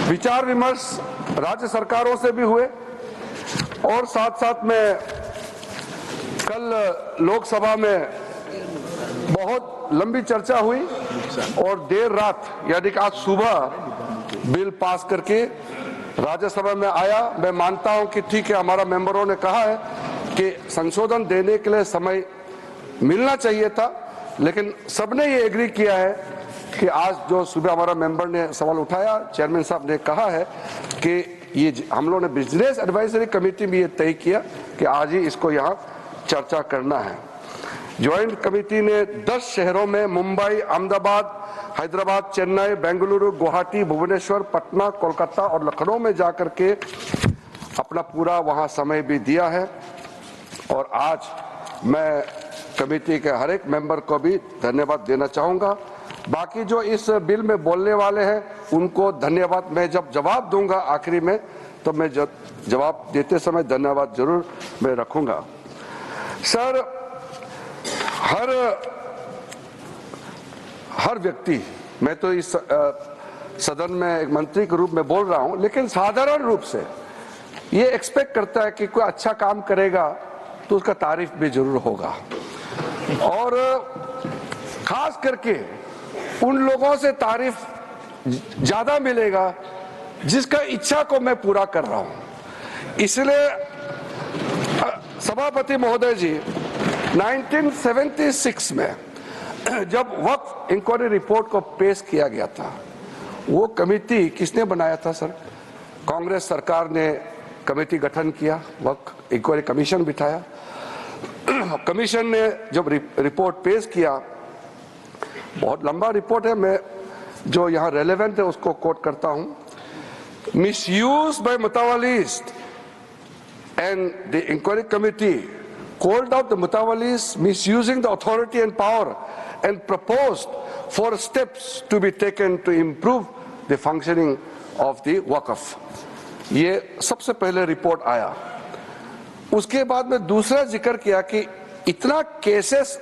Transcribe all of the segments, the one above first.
विचार विमर्श राज्य सरकारों से भी हुए और साथ साथ में कल लोकसभा में बहुत लंबी चर्चा हुई और देर रात यानी कि आज सुबह बिल पास करके राज्यसभा में आया। मैं मानता हूं कि ठीक है, हमारा मेंबरों ने कहा है कि संशोधन देने के लिए समय मिलना चाहिए था, लेकिन सबने ये एग्री किया है कि आज जो सुबह हमारा मेंबर ने सवाल उठाया, चेयरमैन साहब ने कहा है कि ये हम लोगों ने बिजनेस एडवाइजरी कमेटी में ये तय किया कि आज ही इसको यहाँ चर्चा करना है। ज्वाइंट कमेटी ने 10 शहरों में मुंबई, अहमदाबाद, हैदराबाद, चेन्नई, बेंगलुरु, गुवाहाटी, भुवनेश्वर, पटना, कोलकाता और लखनऊ में जाकर के अपना पूरा वहां समय भी दिया है। और आज मैं कमेटी के हर एक मेंबर को भी धन्यवाद देना चाहूंगा। बाकी जो इस बिल में बोलने वाले हैं उनको धन्यवाद, मैं जब जवाब दूंगा आखिरी में तो मैं जवाब देते समय धन्यवाद जरूर मैं रखूंगा। सर, हर व्यक्ति, मैं तो इस सदन में एक मंत्री के रूप में बोल रहा हूं, लेकिन साधारण रूप से ये एक्सपेक्ट करता है कि कोई अच्छा काम करेगा तो उसका तारीफ भी जरूर होगा और खास करके उन लोगों से तारीफ ज्यादा मिलेगा जिसका इच्छा को मैं पूरा कर रहा हूं। इसलिए सभापति महोदय जी, 1976 में जब वक्फ इंक्वायरी रिपोर्ट को पेश किया गया था, वो कमेटी किसने बनाया था सर? कांग्रेस सरकार ने कमेटी गठन किया, वक्फ इंक्वायरी कमीशन बिठाया। कमीशन ने जब रिपोर्ट पेश किया, बहुत लंबा रिपोर्ट है, मैं जो यहाँ रेलेवेंट है उसको कोट करता हूं। मिसयूज बाय मुतावालीज and the inquiry committee called out the Mutawalis misusing the authority and power and proposed 4 steps to be taken to improve the functioning of the Waqf। ये सबसे पहले रिपोर्ट आया। उसके बाद में दूसरा जिक्र किया कि इतना केसेस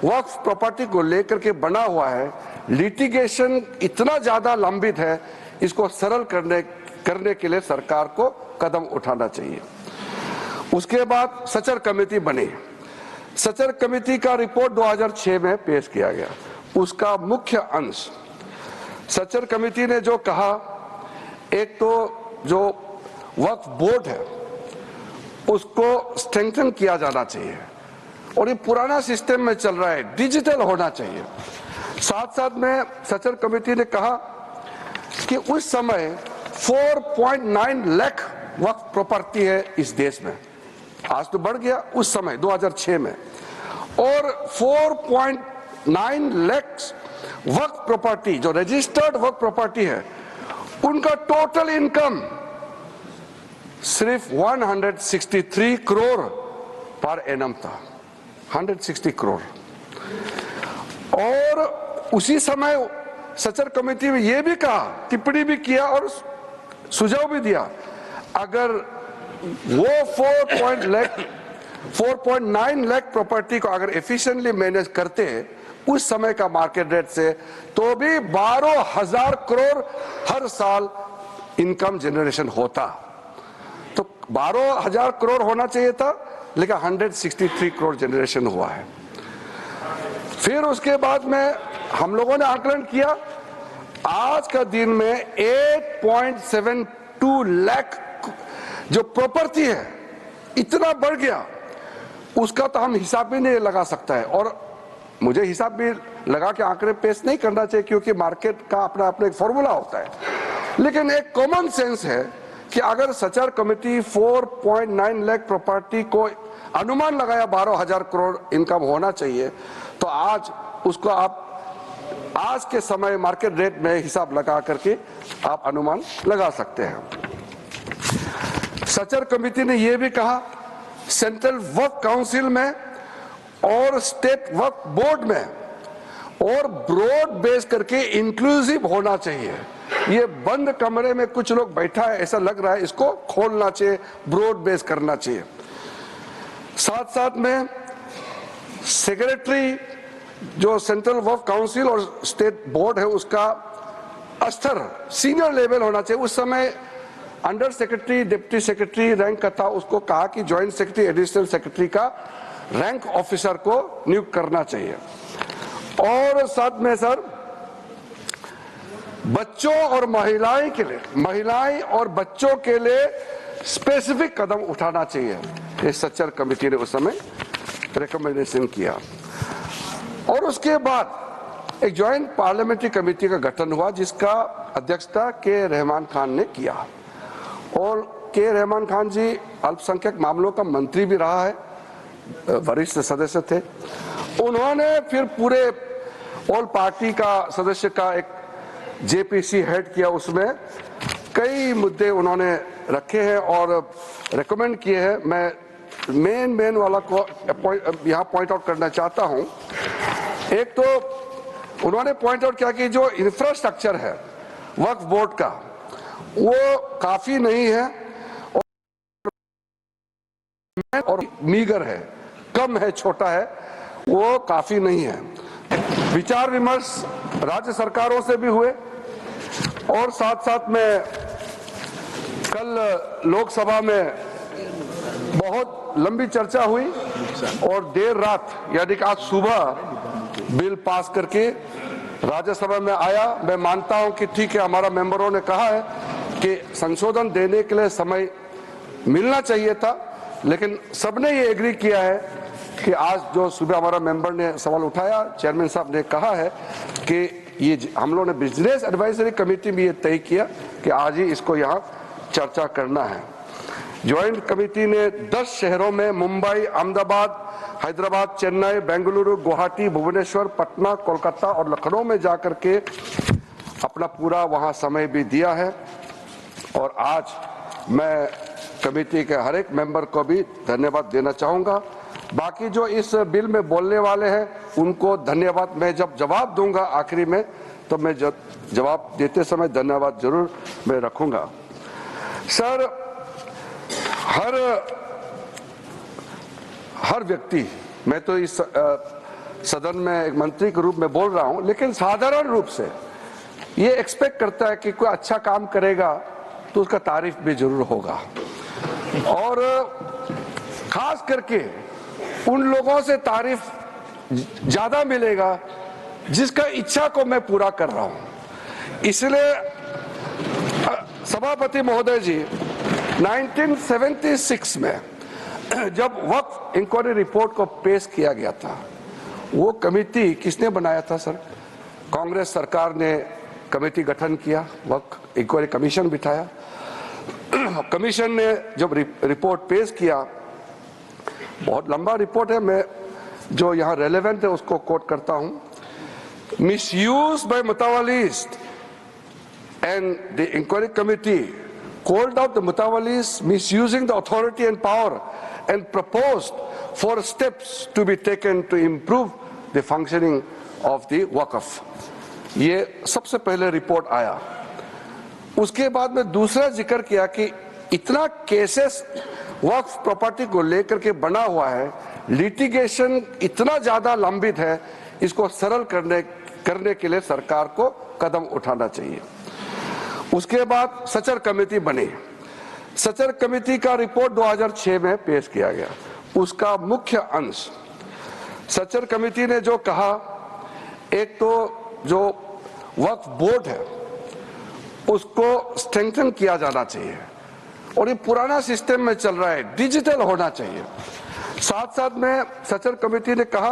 वक्फ प्रॉपर्टी को लेकर के बना हुआ है, लिटिगेशन इतना ज्यादा लंबित है, इसको सरल करने के लिए सरकार को कदम उठाना चाहिए। उसके बाद सचर कमेटी बनी। सचर कमेटी का रिपोर्ट 2006 में पेश किया गया। उसका मुख्य अंश सचर कमेटी ने जो कहा, एक तो जो वक्फ बोर्ड है उसको स्ट्रेंथन किया जाना चाहिए और ये पुराना सिस्टम में चल रहा है, डिजिटल होना चाहिए। साथ साथ में सचर कमेटी ने कहा कि उस समय 4.9 लाख वक्फ प्रॉपर्टी है इस देश में, आज तो बढ़ गया, उस समय 2006 में, और 4.9 लाख वक्फ प्रॉपर्टी जो रजिस्टर्ड वक्फ प्रॉपर्टी है, उनका टोटल इनकम सिर्फ 163 करोड़ पर एनम था, 160 करोड़। और उसी समय सचर कमेटी में यह भी कहा, टिप्पणी भी किया और सुझाव भी दिया, अगर वो 4.9 लाख प्रॉपर्टी को अगर एफिशिएंटली मैनेज करते उस समय का मार्केट रेट से, तो भी 12,000 करोड़ हर साल इनकम जनरेशन होता। तो 12,000 करोड़ होना चाहिए था, लेकिन 163 करोड़ जनरेशन हुआ है। फिर उसके बाद में हम लोगों ने आकलन किया, आज का दिन में 8.72 लाख जो प्रॉपर्टी है इतना बढ़ गया, उसका तो हम हिसाब भी नहीं लगा सकता है। और मुझे हिसाब भी लगा के आंकड़े पेश नहीं करना चाहिए, क्योंकि मार्केट का अपना अपना एक फॉर्मूला होता है, लेकिन एक कॉमन सेंस है कि अगर सचर कमेटी 4.9 लाख प्रॉपर्टी को अनुमान लगाया 12,000 करोड़ इनकम होना चाहिए, तो आज उसको आप आज के समय मार्केट रेट में हिसाब लगा करके आप अनुमान लगा सकते हैं। सचर कमेटी ने यह भी कहा, सेंट्रल वक्फ काउंसिल में और स्टेट वक्फ बोर्ड में और ब्रॉड बेस करके इंक्लूसिव होना चाहिए। ये बंद कमरे में कुछ लोग बैठा है ऐसा लग रहा है, इसको खोलना चाहिए, ब्रॉड बेस करना चाहिए। साथ साथ में सेक्रेटरी जो सेंट्रल वक्फ काउंसिल और स्टेट बोर्ड है उसका स्तर सीनियर लेवल होना चाहिए। उस समय under secretary deputy secretary rank का था, उसको कहा कि ज्वाइंट सेक्रेटरी एडिशनल सेक्रेटरी का रैंक ऑफिसर को नियुक्त करना चाहिए। और साथ में सर बच्चों और महिलाएं और बच्चों के लिए स्पेसिफिक कदम उठाना चाहिए। ये सच्चर कमेटी ने उस समय रिकमेंडेशन किया। और उसके बाद एक ज्वाइंट पार्लियामेंट्री कमेटी का गठन हुआ जिसका अध्यक्षता के रहमान खान ने किया। और के रहमान खान जी अल्पसंख्यक मामलों का मंत्री भी रहा है, वरिष्ठ सदस्य थे। उन्होंने फिर पूरे ऑल पार्टी का सदस्य का एक जेपीसी हेड किया, उसमें कई मुद्दे उन्होंने रखे हैं और रेकमेंड किए हैं। मैं मेन वाला को यहाँ पॉइंट आउट करना चाहता हूँ। एक तो उन्होंने पॉइंट आउट किया कि जो इंफ्रास्ट्रक्चर है वक्फ बोर्ड का वो काफी नहीं है और मीगर है, कम है, छोटा है, वो काफी नहीं है। विचार विमर्श राज्य सरकारों से भी हुए और साथ साथ में कल लोकसभा में बहुत लंबी चर्चा हुई और देर रात यानी कि आज सुबह बिल पास करके राज्यसभा में आया। मैं मानता हूं कि ठीक है, हमारा मेंबरों ने कहा है कि संशोधन देने के लिए समय मिलना चाहिए था, लेकिन सबने ये एग्री किया है कि आज जो सुबह हमारा मेंबर ने सवाल उठाया, चेयरमैन साहब ने कहा है कि ये हम लोगों ने बिजनेस एडवाइजरी कमेटी में ये तय किया कि आज ही इसको यहाँ चर्चा करना है। ज्वाइंट कमेटी ने 10 शहरों में मुंबई, अहमदाबाद, हैदराबाद, चेन्नई, बेंगलुरु, गुवाहाटी, भुवनेश्वर, पटना, कोलकाता और लखनऊ में जाकर के अपना पूरा वहाँ समय भी दिया है। और आज मैं कमेटी के हर एक मेंबर को भी धन्यवाद देना चाहूँगा। बाकी जो इस बिल में बोलने वाले हैं उनको धन्यवाद, मैं जब जवाब दूंगा आखिरी में तो मैं जवाब देते समय धन्यवाद जरूर मैं रखूंगा। सर, हर व्यक्ति, मैं तो इस सदन में एक मंत्री के रूप में बोल रहा हूं, लेकिन साधारण रूप से ये एक्सपेक्ट करता है कि कोई अच्छा काम करेगा तो उसका तारीफ भी जरूर होगा। और खास करके उन लोगों से तारीफ ज्यादा मिलेगा जिसका इच्छा को मैं पूरा कर रहा हूं। इसलिए सभापति महोदय जी, 1976 में जब वक्फ इंक्वायरी रिपोर्ट को पेश किया गया था, वो कमेटी किसने बनाया था सर? कांग्रेस सरकार ने कमेटी गठन किया, वक्फ इंक्वायरी कमीशन बिठाया। कमीशन ने जब रिपोर्ट पेश किया, बहुत लंबा रिपोर्ट है, मैं जो यहाँ रेलेवेंट है उसको कोट करता हूं। मिसयूज बाय मुतावालीज and the inquiry committee called out the mutawalis misusing the authority and power and proposed 4 steps to be taken to improve the functioning of the waqf। ये सबसे पहले रिपोर्ट आया। उसके बाद में दूसरा जिक्र किया कि इतना केसेस वक्फ प्रॉपर्टी को लेकर के बना हुआ है, लिटिगेशन इतना ज्यादा लंबित है, इसको सरल करने के लिए सरकार को कदम उठाना चाहिए। उसके बाद सचर कमेटी बनी। सचर कमेटी का रिपोर्ट 2006 में पेश किया गया। उसका मुख्य अंश सचर कमेटी ने जो कहा, एक तो जो वक्फ बोर्ड है उसको स्ट्रेंथन किया जाना चाहिए और ये पुराना सिस्टम में चल रहा है, डिजिटल होना चाहिए। साथ साथ में सचर कमेटी ने कहा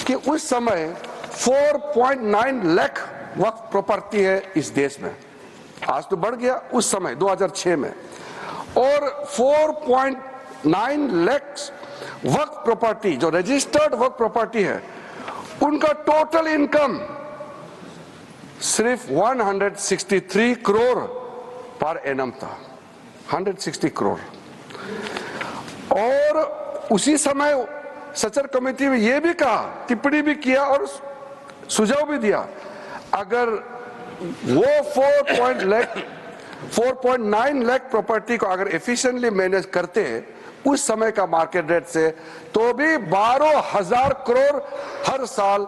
कि उस समय 4.9 लाख वक्फ प्रॉपर्टी है इस देश में, आज तो बढ़ गया, उस समय 2006 में, और 4.9 लाख वक्फ प्रॉपर्टी जो रजिस्टर्ड वक्फ प्रॉपर्टी है उनका टोटल इनकम सिर्फ 163 करोड़ पर एनम था, 160 करोड़। और उसी समय सचर कमेटी में यह भी कहा, टिप्पणी भी किया और सुझाव भी दिया, अगर वो 4.9 लाख प्रॉपर्टी को अगर एफिशिएंटली मैनेज करते उस समय का मार्केट रेट से, तो भी 12,000 करोड़ हर साल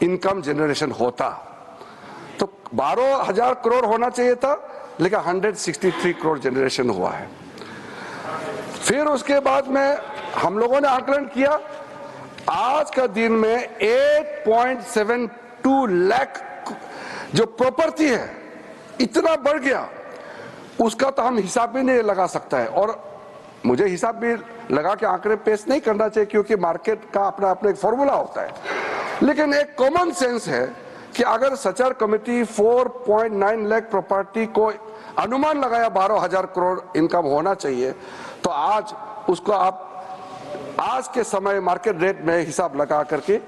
इनकम जनरेशन होता। तो 12,000 करोड़ होना चाहिए था, लेकिन 163 करोड़ जनरेशन हुआ है। फिर उसके बाद में हम लोगों ने आकलन किया, आज का दिन में 8.72 लाख जो प्रॉपर्टी है इतना बढ़ गया, उसका तो हम हिसाब भी नहीं लगा सकता है। और मुझे हिसाब भी लगा के आंकड़े पेश नहीं करना चाहिए, क्योंकि मार्केट का अपना अपना एक फॉर्मूला होता है, लेकिन एक कॉमन सेंस है कि अगर सचार कमेटी 4.9 लाख प्रॉपर्टी को अनुमान लगाया 12,000 करोड़ इनकम होना चाहिए, तो आज उसको आप आज के समय मार्केट रेट में हिसाब लगा करके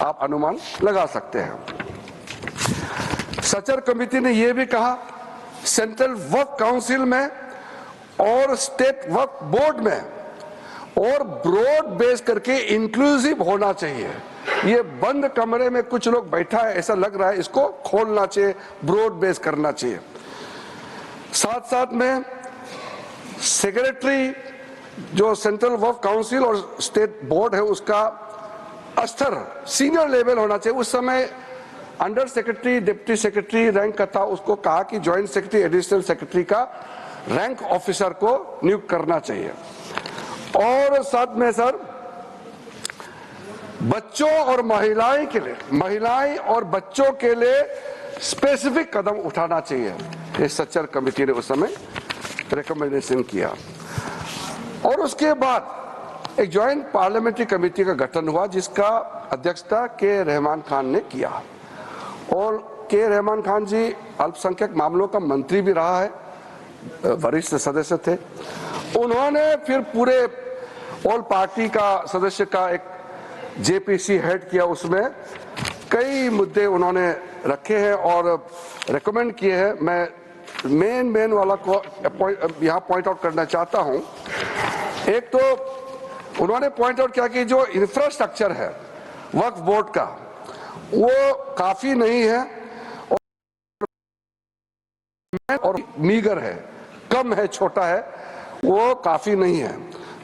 आप अनुमान लगा सकते हैं। सचार कमेटी ने यह भी कहा, सेंट्रल वक्फ काउंसिल में और स्टेट वक्फ बोर्ड में और ब्रॉड बेस करके इंक्लूसिव होना चाहिए। ये बंद कमरे में कुछ लोग बैठा है ऐसा लग रहा है, इसको खोलना चाहिए, ब्रॉड बेस करना चाहिए। साथ साथ में सेक्रेटरी जो सेंट्रल वक्फ काउंसिल और स्टेट बोर्ड है उसका स्तर सीनियर लेवल होना चाहिए। उस समय under secretary deputy secretary rank का था, उसको कहा कि ज्वाइंट सेक्रेटरी एडिशनल सेक्रेटरी का रैंक ऑफिसर को नियुक्त करना चाहिए। और साथ में सर बच्चों और महिलाएं और बच्चों के लिए स्पेसिफिक कदम उठाना चाहिए, ये सचार कमेटी ने उस समय रिकमेंडेशन किया। और उसके बाद एक ज्वाइंट पार्लियामेंट्री कमेटी का गठन हुआ, जिसका अध्यक्षता के रहमान खान ने किया। और के रहमान खान जी अल्पसंख्यक मामलों का मंत्री भी रहा है, वरिष्ठ सदस्य थे। उन्होंने फिर पूरे ऑल पार्टी का सदस्य का एक जेपीसी हेड किया, उसमें कई मुद्दे उन्होंने रखे हैं और रेकमेंड किए हैं। मैं मेन वाला को यहाँ पॉइंट आउट करना चाहता हूँ। एक तो उन्होंने पॉइंट आउट किया कि जो इंफ्रास्ट्रक्चर है वक्फ बोर्ड का वो काफी नहीं है और मीगर है, कम है, छोटा है, वो काफी नहीं है।